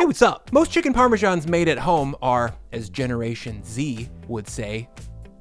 Hey, what's up? Most chicken parmesans made at home are, as Generation Z would say,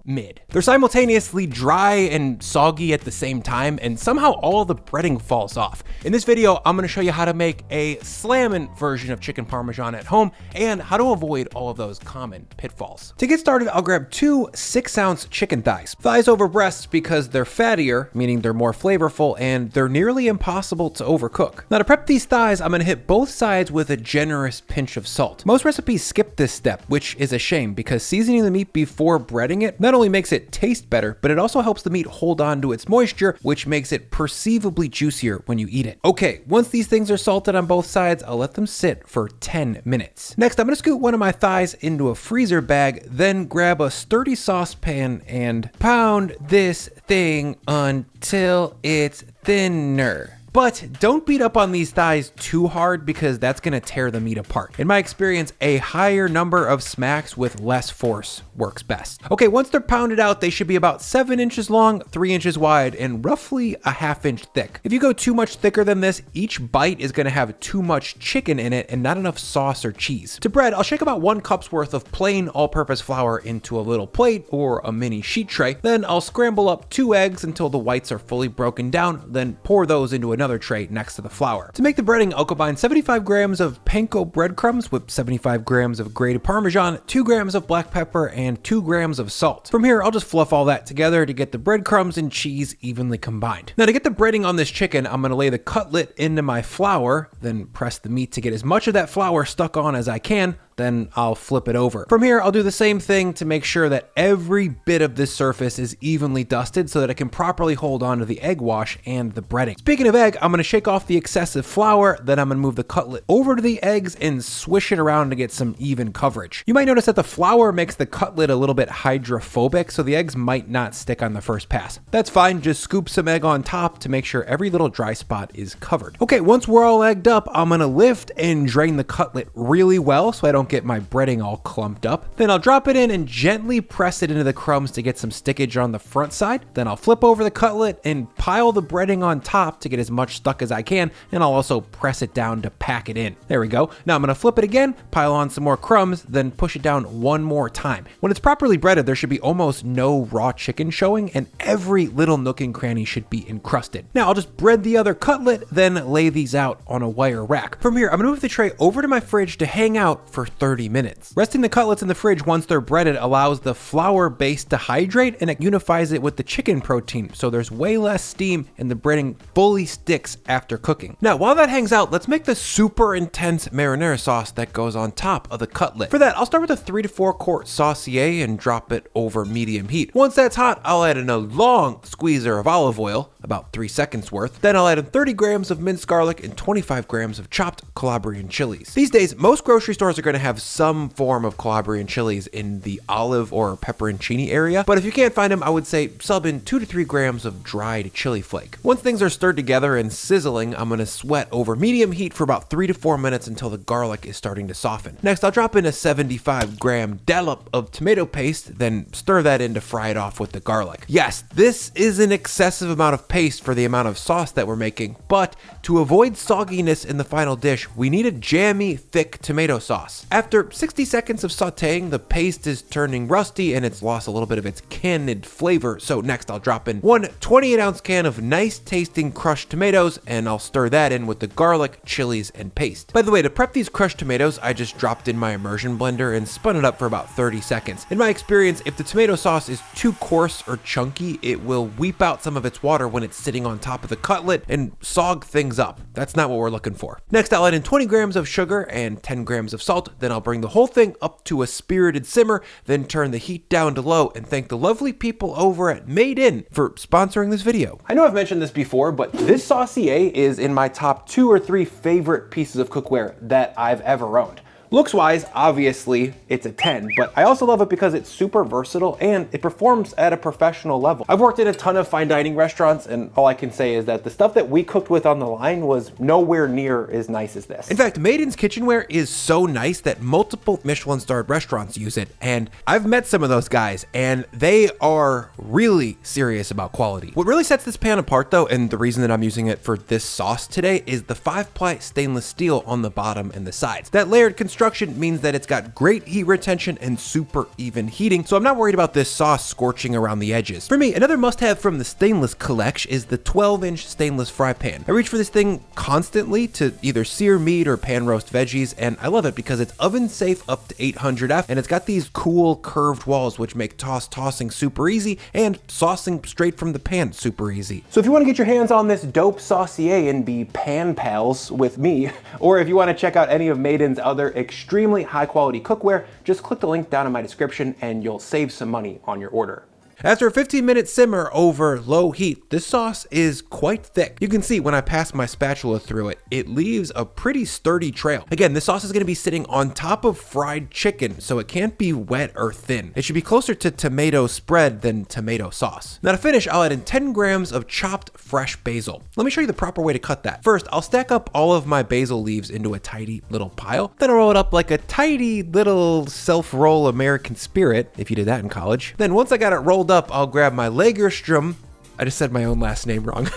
mid. They're simultaneously dry and soggy at the same time, and somehow all the breading falls off. In this video, I'm gonna show you how to make a slammin' version of chicken parmesan at home and how to avoid all of those common pitfalls. To get started, I'll grab 2 6-ounce chicken thighs. Thighs over breasts because they're fattier, meaning they're more flavorful, and they're nearly impossible to overcook. Now to prep these thighs, I'm gonna hit both sides with a generous pinch of salt. Most recipes skip this step, which is a shame because seasoning the meat before breading it not only makes it taste better, but it also helps the meat hold on to its moisture, which makes it perceivably juicier when you eat it. Okay, once these things are salted on both sides, I'll let them sit for 10 minutes. Next, I'm gonna scoot one of my thighs into a freezer bag, then grab a sturdy saucepan and pound this thing until it's thinner. But don't beat up on these thighs too hard because that's gonna tear the meat apart. In my experience, a higher number of smacks with less force works best. Okay, once they're pounded out, they should be about 7 inches long, 3 inches wide, and roughly a ½ inch thick. If you go too much thicker than this, each bite is gonna have too much chicken in it and not enough sauce or cheese. To bread, I'll shake about 1 cup's worth of plain all-purpose flour into a little plate or a mini sheet tray. Then I'll scramble up 2 eggs until the whites are fully broken down, then pour those into another tray next to the flour. To make the breading, I'll combine 75 grams of panko breadcrumbs with 75 grams of grated Parmesan, 2 grams of black pepper, and 2 grams of salt. From here, I'll just fluff all that together to get the breadcrumbs and cheese evenly combined. Now to get the breading on this chicken, I'm gonna lay the cutlet into my flour, then press the meat to get as much of that flour stuck on as I can, then I'll flip it over. From here, I'll do the same thing to make sure that every bit of this surface is evenly dusted so that it can properly hold on to the egg wash and the breading. Speaking of egg, I'm gonna shake off the excessive flour, then I'm gonna move the cutlet over to the eggs and swish it around to get some even coverage. You might notice that the flour makes the cutlet a little bit hydrophobic, so the eggs might not stick on the first pass. That's fine, just scoop some egg on top to make sure every little dry spot is covered. Okay, once we're all egged up, I'm gonna lift and drain the cutlet really well so I don't get my breading all clumped up. Then I'll drop it in and gently press it into the crumbs to get some stickage on the front side. Then I'll flip over the cutlet and pile the breading on top to get as much stuck as I can, and I'll also press it down to pack it in. There we go. Now I'm gonna flip it again, pile on some more crumbs, then push it down one more time. When it's properly breaded, there should be almost no raw chicken showing, and every little nook and cranny should be encrusted. Now I'll just bread the other cutlet, then lay these out on a wire rack. From here, I'm gonna move the tray over to my fridge to hang out for 30 minutes. Resting the cutlets in the fridge once they're breaded allows the flour base to hydrate, and it unifies it with the chicken protein, so there's way less steam and the breading fully sticks after cooking. Now while that hangs out, let's make the super intense marinara sauce that goes on top of the cutlet. For that, I'll start with a 3 to 4 quart saucier and drop it over medium heat. Once that's hot, I'll add in a long squeezer of olive oil, about 3 seconds worth. Then I'll add in 30 grams of minced garlic and 25 grams of chopped Calabrian chilies. These days, most grocery stores are going to have some form of Calabrian chilies in the olive or pepperoncini area, but if you can't find them, I would say sub in 2 to 3 grams of dried chili flake. Once things are stirred together and sizzling, I'm gonna sweat over medium heat for about 3 to 4 minutes until the garlic is starting to soften. Next, I'll drop in a 75-gram dollop of tomato paste, then stir that in to fry it off with the garlic. Yes, this is an excessive amount of paste for the amount of sauce that we're making, but to avoid sogginess in the final dish, we need a jammy, thick tomato sauce. After 60 seconds of sauteing, the paste is turning rusty and it's lost a little bit of its canned flavor, so next I'll drop in 1 28-ounce can of nice tasting crushed tomatoes, and I'll stir that in with the garlic, chilies, and paste. By the way, to prep these crushed tomatoes, I just dropped in my immersion blender and spun it up for about 30 seconds. In my experience, if the tomato sauce is too coarse or chunky, it will weep out some of its water when it's sitting on top of the cutlet and sog things up. That's not what we're looking for. Next, I'll add in 20 grams of sugar and 10 grams of salt, then I'll bring the whole thing up to a spirited simmer, then turn the heat down to low and thank the lovely people over at Made In for sponsoring this video. I know I've mentioned this before, but this saucier is in my top 2 or 3 favorite pieces of cookware that I've ever owned. Looks wise, obviously it's a 10, but I also love it because it's super versatile and it performs at a professional level. I've worked in a ton of fine dining restaurants, and all I can say is that the stuff that we cooked with on the line was nowhere near as nice as this. In fact, Maiden's kitchenware is so nice that multiple Michelin-starred restaurants use it, and I've met some of those guys, and they are really serious about quality. What really sets this pan apart though, and the reason that I'm using it for this sauce today, is the 5-ply stainless steel on the bottom and the sides. That layered construction means that it's got great heat retention and super even heating, so I'm not worried about this sauce scorching around the edges. For me, another must-have from the stainless collection is the 12-inch stainless fry pan. I reach for this thing constantly to either sear meat or pan roast veggies, and I love it because it's oven safe up to 800F, and it's got these cool curved walls which make tossing super easy and saucing straight from the pan super easy. So if you want to get your hands on this dope saucier and be pan pals with me, or if you want to check out any of Maiden's other extremely high quality cookware, just click the link down in my description and you'll save some money on your order. After a 15-minute simmer over low heat, this sauce is quite thick. You can see when I pass my spatula through it, it leaves a pretty sturdy trail. Again, this sauce is going to be sitting on top of fried chicken, so it can't be wet or thin. It should be closer to tomato spread than tomato sauce. Now to finish, I'll add in 10 grams of chopped fresh basil. Let me show you the proper way to cut that. First, I'll stack up all of my basil leaves into a tidy little pile. Then I'll roll it up like a tidy little self-roll American Spirit, if you did that in college. Then once I got it rolled up, I'll grab my Lagerstrom, I just said my own last name wrong,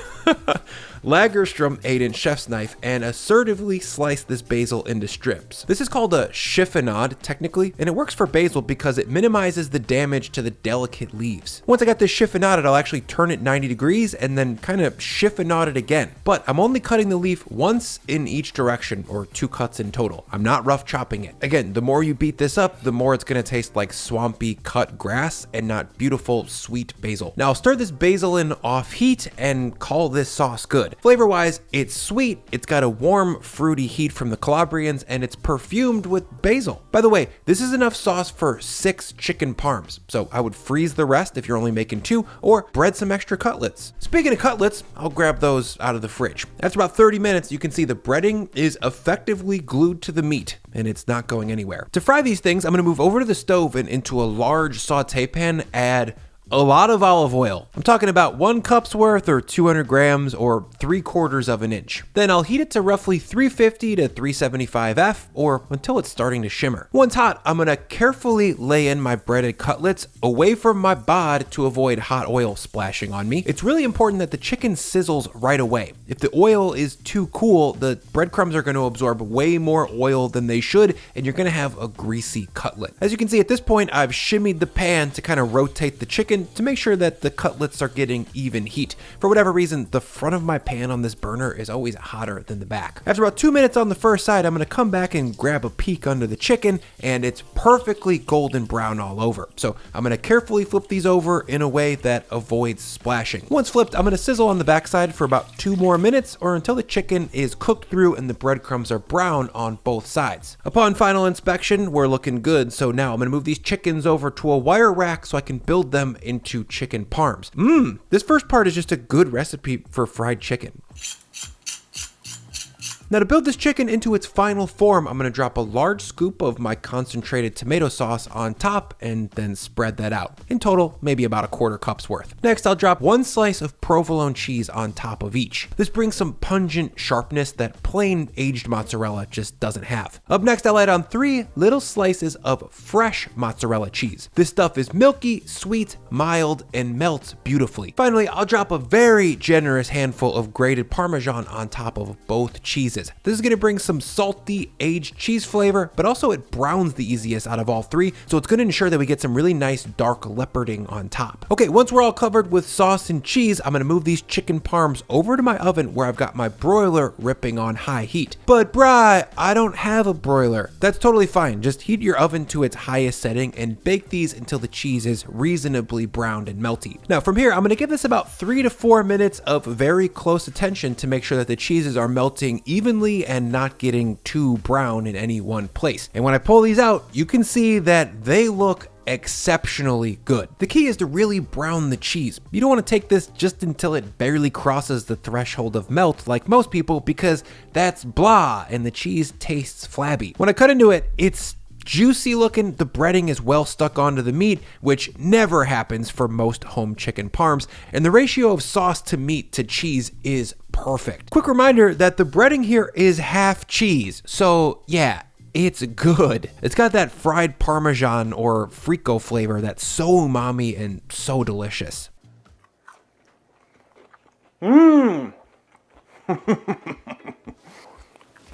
Lagerstrom 8-inch chef's knife and assertively slice this basil into strips. This is called a chiffonade technically, and it works for basil because it minimizes the damage to the delicate leaves. Once I got this chiffonaded, I'll actually turn it 90 degrees and then kind of chiffonade it again. But I'm only cutting the leaf once in each direction, or 2 cuts in total. I'm not rough chopping it. Again, the more you beat this up, the more it's gonna taste like swampy cut grass and not beautiful sweet basil. Now I'll stir this basil in off heat and call this sauce good. Flavor-wise, it's sweet, it's got a warm, fruity heat from the Calabrians, and it's perfumed with basil. By the way, this is enough sauce for 6 chicken parms, so I would freeze the rest if you're only making 2, or bread some extra cutlets. Speaking of cutlets, I'll grab those out of the fridge. After about 30 minutes, you can see the breading is effectively glued to the meat, and it's not going anywhere. To fry these things, I'm gonna move over to the stove and into a large saute pan, add a lot of olive oil. I'm talking about 1 cup's worth, or 200 grams, or 3/4 of an inch. Then I'll heat it to roughly 350 to 375F, or until it's starting to shimmer. Once hot, I'm gonna carefully lay in my breaded cutlets away from my bod to avoid hot oil splashing on me. It's really important that the chicken sizzles right away. If the oil is too cool, the breadcrumbs are gonna absorb way more oil than they should, and you're gonna have a greasy cutlet. As you can see at this point, I've shimmied the pan to kind of rotate the chicken to make sure that the cutlets are getting even heat. For whatever reason, the front of my pan on this burner is always hotter than the back. After about 2 minutes on the first side, I'm gonna come back and grab a peek under the chicken, and it's perfectly golden brown all over. So I'm gonna carefully flip these over in a way that avoids splashing. Once flipped, I'm gonna sizzle on the backside for about 2 more minutes, or until the chicken is cooked through and the breadcrumbs are brown on both sides. Upon final inspection, we're looking good, so now I'm gonna move these chickens over to a wire rack so I can build them into chicken parms. This first part is just a good recipe for fried chicken. Now to build this chicken into its final form, I'm gonna drop a large scoop of my concentrated tomato sauce on top and then spread that out. In total, maybe about a 1/4 cup's worth. Next, I'll drop 1 slice of provolone cheese on top of each. This brings some pungent sharpness that plain aged mozzarella just doesn't have. Up next, I'll add on 3 little slices of fresh mozzarella cheese. This stuff is milky, sweet, mild, and melts beautifully. Finally, I'll drop a very generous handful of grated Parmesan on top of both cheeses. This is gonna bring some salty, aged cheese flavor, but also it browns the easiest out of all 3, so it's gonna ensure that we get some really nice dark leoparding on top. Okay, once we're all covered with sauce and cheese, I'm gonna move these chicken parms over to my oven where I've got my broiler ripping on high heat. But Bri, I don't have a broiler. That's totally fine. Just heat your oven to its highest setting and bake these until the cheese is reasonably browned and melty. Now from here, I'm gonna give this about 3 to 4 minutes of very close attention to make sure that the cheeses are melting evenly and not getting too brown in any one place. And when I pull these out, you can see that they look exceptionally good. The key is to really brown the cheese. You don't want to take this just until it barely crosses the threshold of melt like most people, because that's blah and the cheese tastes flabby. When I cut into it, it's juicy looking, the breading is well stuck onto the meat, which never happens for most home chicken parms, and the ratio of sauce to meat to cheese is perfect. Quick reminder that the breading here is half cheese, so yeah, it's good. It's got that fried Parmesan or frico flavor that's so umami and so delicious. Ooh,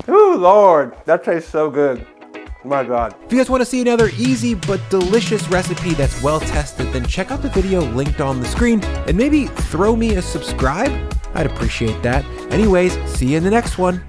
Lord, that tastes so good. My God. If you guys want to see another easy but delicious recipe that's well tested, then check out the video linked on the screen and maybe throw me a subscribe. I'd appreciate that. Anyways, see you in the next one.